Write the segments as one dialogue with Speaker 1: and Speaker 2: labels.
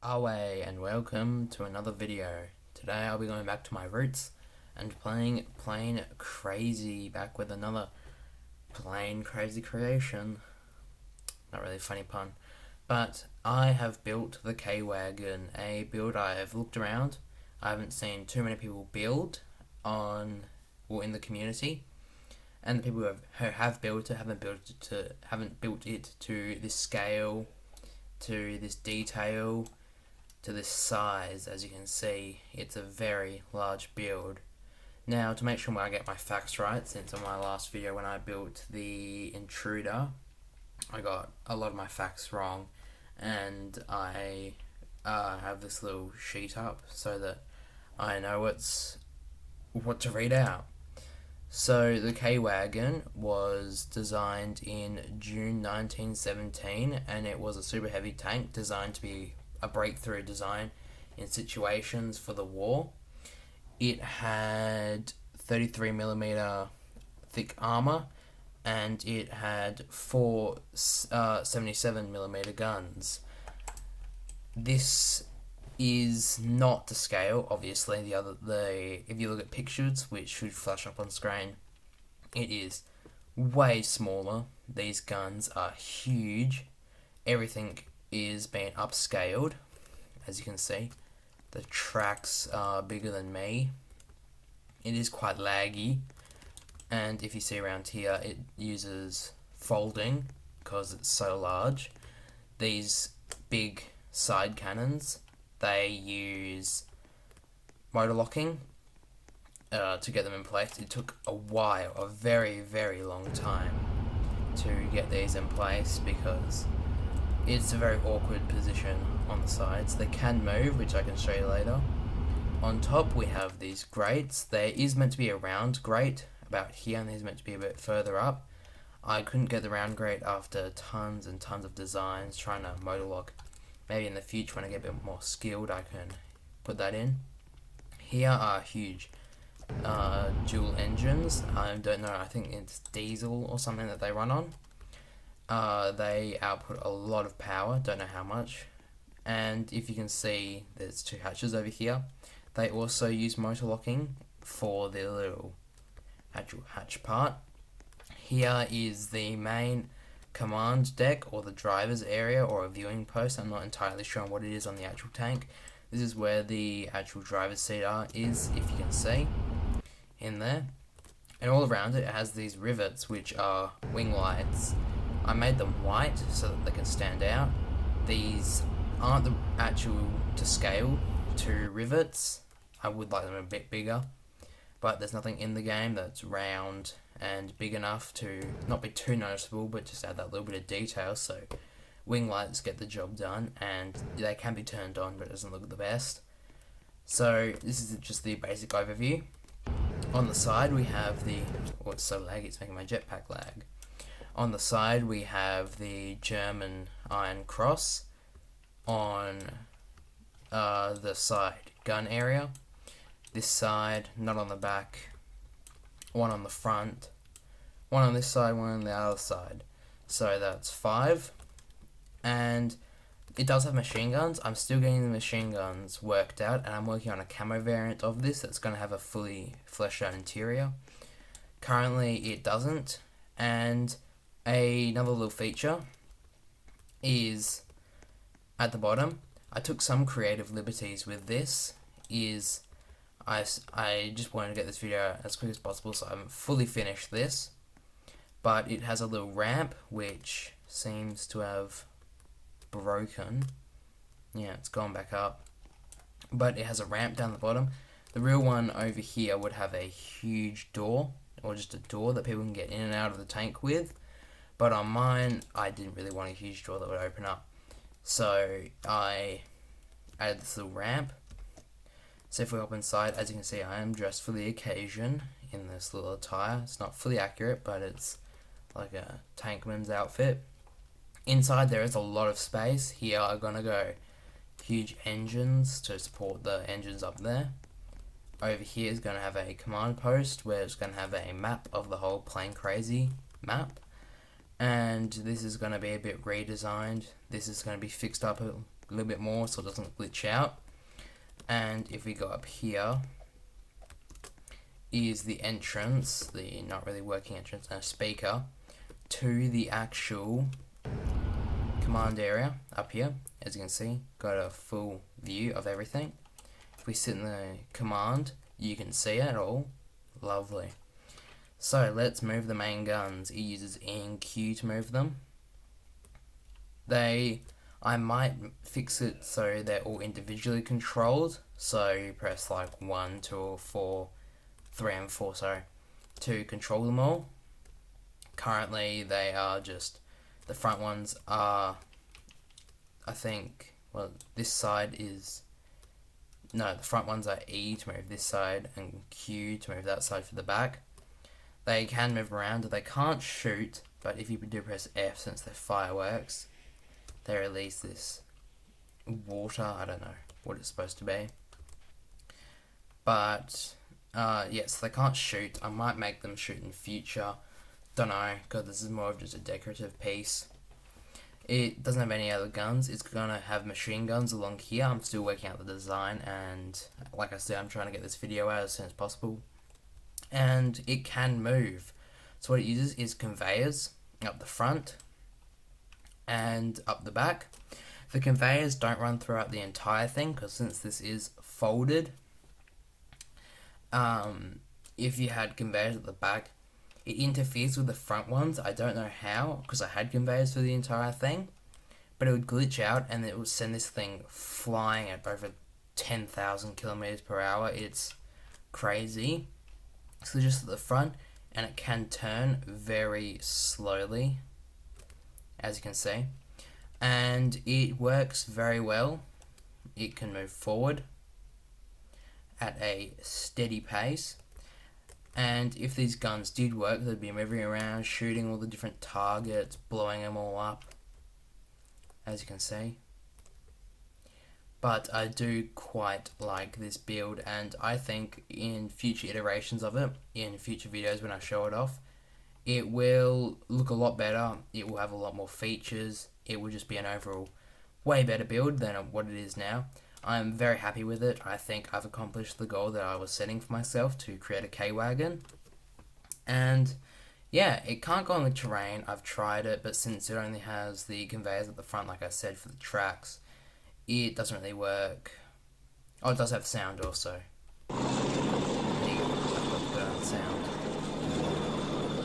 Speaker 1: Ave and welcome to another video. Today I'll be going back to my roots and playing Plane Crazy, back with another Plane Crazy creation. Not really a funny pun, but I have built the K-Wagen, a build I have looked around. I haven't seen too many people build in the community, and the people who have built it haven't built it to this scale, to this detail, to this size. As you can see, it's a very large build. Now, to make sure I get my facts right, since on my last video when I built the intruder, I got a lot of my facts wrong, and I have this little sheet up so that I know what to read out. So the K-Wagen was designed in June 1917, and it was a super heavy tank designed to be a breakthrough design in situations for the war. It had 33mm thick armor, and it had four 77mm guns. This is not to scale, obviously. If you look at pictures, which should flash up on screen, it is way smaller. These guns are huge. Everything is being upscaled, as you can see. The tracks are bigger than me. It is quite laggy, and if you see around here, it uses folding because it's so large. These big side cannons, they use motor locking to get them in place. It took a while, a very, very long time to get these in place because it's a very awkward position on the sides. They can move, which I can show you later. On top we have these grates. There is meant to be a round grate about here, and there's meant to be a bit further up. I couldn't get the round grate after tons and tons of designs trying to motor lock. Maybe in the future when I get a bit more skilled I can put that in. Here are huge dual engines. I don't know, I think it's diesel or something that they run on. They output a lot of power, don't know how much. And if you can see, there's two hatches over here. They also use motor locking for the little actual hatch part. Here is the main command deck, or the driver's area, or a viewing post. I'm not entirely sure on what it is on the actual tank. This is where the actual driver's seat is, if you can see in there. And all around it has these rivets, which are wing lights. I made them white so that they can stand out. These aren't the actual to scale to rivets. I would like them a bit bigger, but there's nothing in the game that's round and big enough to not be too noticeable, but just add that little bit of detail. So wing lights get the job done, and they can be turned on, but it doesn't look the best. So this is just the basic overview. On the side we have it's so laggy, it's making my jetpack lag. On the side we have the German Iron Cross on the side gun area. This side, not on the back, one on the front, one on this side, one on the other side. So that's 5. And it does have machine guns. I'm still getting the machine guns worked out, and I'm working on a camo variant of this that's going to have a fully fleshed out interior. Currently it doesn't. And another little feature is at the bottom. I took some creative liberties with this. I just wanted to get this video as quick as possible, so I haven't fully finished this. But it has a little ramp which seems to have broken. Yeah, it's gone back up. But it has a ramp down the bottom. The real one over here would have a huge door, or just a door that people can get in and out of the tank with. But on mine, I didn't really want a huge door that would open up. So I added this little ramp. So if we hop inside, as you can see, I am dressed for the occasion in this little attire. It's not fully accurate, but it's like a tankman's outfit. Inside there is a lot of space. Here I'm gonna go huge engines to support the engines up there. Over here is gonna have a command post where it's gonna have a map of the whole Plane Crazy map. And this is gonna be a bit redesigned. This is gonna be fixed up a little bit more so it doesn't glitch out. And if we go up here, is the entrance, the not really working entrance, and a speaker to the actual command area up here. As you can see, got a full view of everything. If we sit in the command, you can see it all. Lovely. So let's move the main guns. It uses E and Q to move them. I might fix it so they're all individually controlled. So you press like 1, 2, or 4, 3 and 4, sorry, to control them all. Currently they are just, the front ones are, I think, well, this side is, no, the front ones are E to move this side and Q to move that side for the back. They can move around, they can't shoot, but if you do press F, since they're fireworks, they release this water, I don't know what it's supposed to be. But, yes, they can't shoot. I might make them shoot in future. Don't know, because this is more of just a decorative piece. It doesn't have any other guns. It's gonna have machine guns along here. I'm still working out the design, and like I said, I'm trying to get this video out as soon as possible. And it can move. So what it uses is conveyors up the front and up the back. The conveyors don't run throughout the entire thing, because since this is folded, if you had conveyors at the back, it interferes with the front ones. I don't know how, because I had conveyors for the entire thing, but it would glitch out and it would send this thing flying at over 10,000 kilometers per hour. It's crazy. So just at the front, and it can turn very slowly, as you can see, and it works very well. It can move forward at a steady pace. And if these guns did work, they'd be moving around, shooting all the different targets, blowing them all up, as you can see. But I do quite like this build, and I think in future iterations of it, in future videos when I show it off, it will look a lot better, it will have a lot more features, it will just be an overall way better build than what it is now. I'm very happy with it. I think I've accomplished the goal that I was setting for myself to create a K-Wagen. And yeah, it can't go on the terrain. I've tried it, but since it only has the conveyors at the front, like I said, for the tracks, it doesn't really work. Oh, it does have sound also. There you go. I've got to put on sound.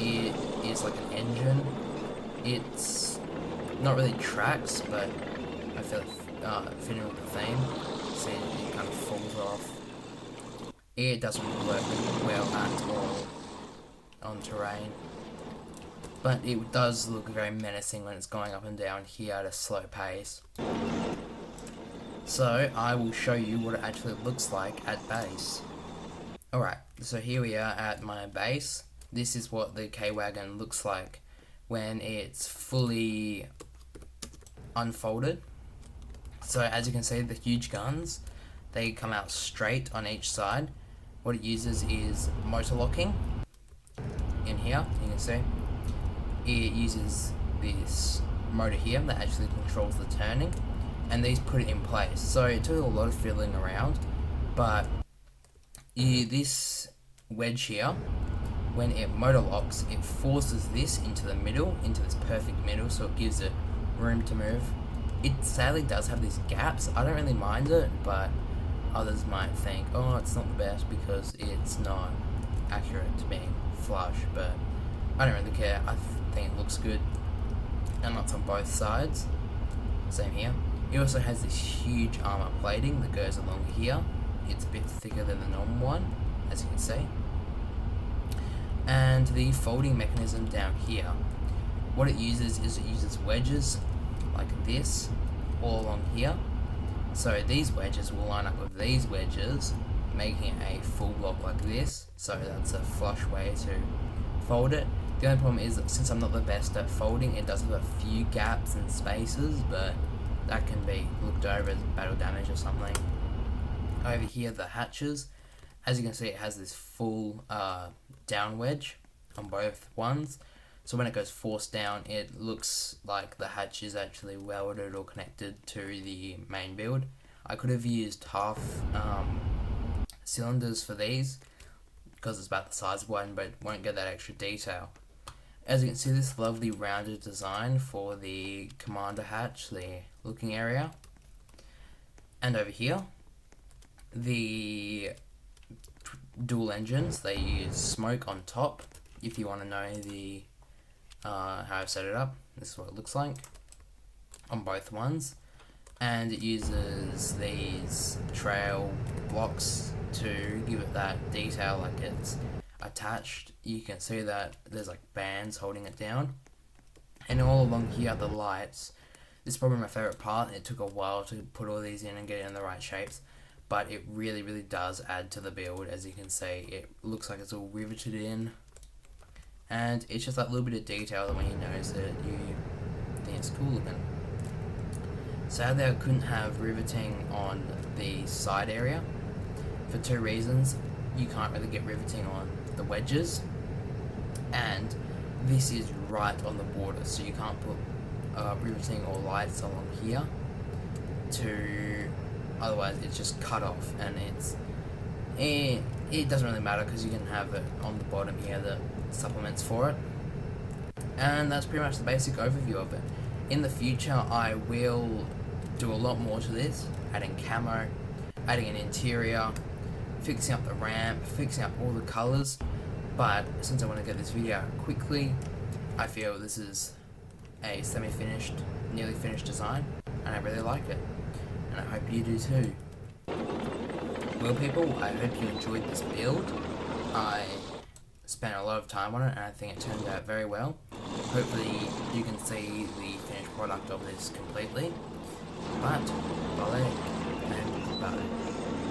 Speaker 1: It is like an engine. It's not really tracks, but I feel fitting with the theme. See, it kind of falls off. It doesn't work well at all on terrain, but it does look very menacing when it's going up and down here at a slow pace. So I will show you what it actually looks like at base. Alright, so here we are at my base. This is what the K-Wagen looks like when it's fully unfolded. So as you can see, the huge guns, they come out straight on each side. What it uses is motor locking in here, you can see. It uses this motor here that actually controls the turning, and these put it in place. So it took a lot of fiddling around, but this wedge here, when it motor locks, it forces this into the middle, into this perfect middle, so it gives it room to move. It sadly does have these gaps. I don't really mind it, but others might think, oh, it's not the best because it's not accurate to being flush, but I don't really care. I think it looks good, and that's on both sides. Same here. It also has this huge armor plating that goes along here. It's a bit thicker than the normal one, as you can see. And the folding mechanism down here, what it uses is it uses wedges like this all along here. So these wedges will line up with these wedges, making it a full block like this. So that's a flush way to fold it. The only problem is that since I'm not the best at folding, it does have a few gaps and spaces, but that can be looked over as battle damage or something. Over here, the hatches, as you can see, it has this full down wedge on both ones. so when it goes forced down, it looks like the hatch is actually welded or connected to the main build. I could have used half cylinders for these because it's about the size of one, but won't get that extra detail. As you can see, this lovely rounded design for the commander hatch, the looking area. And over here, the dual engines, they use smoke on top. If you want to know the how I've set it up, this is what it looks like on both ones. And it uses these trail blocks to give it that detail, like it's attached. You can see that there's like bands holding it down, and all along here the lights. This is probably my favorite part. It took a while to put all these in and get it in the right shapes, but it really does add to the build. As you can see, it looks like it's all riveted in, and it's just that little bit of detail that when you notice it, you think it's cool looking. Sadly, I couldn't have riveting on the side area for two reasons. You can't really get riveting on the wedges, and this is right on the border, so you can't put riveting or lights along here otherwise it's just cut off, and it doesn't really matter because you can have it on the bottom here, the supplements for it. And that's pretty much the basic overview of it. In the future, I will do a lot more to this, adding camo, adding an interior, fixing up the ramp, fixing up all the colours. But since I want to get this video out quickly, I feel this is a semi-finished, nearly finished design, and I really like it. And I hope you do too. Well people, I hope you enjoyed this build. I spent a lot of time on it, and I think it turned out very well. Hopefully you can see the finished product of this completely. But, bye and bye.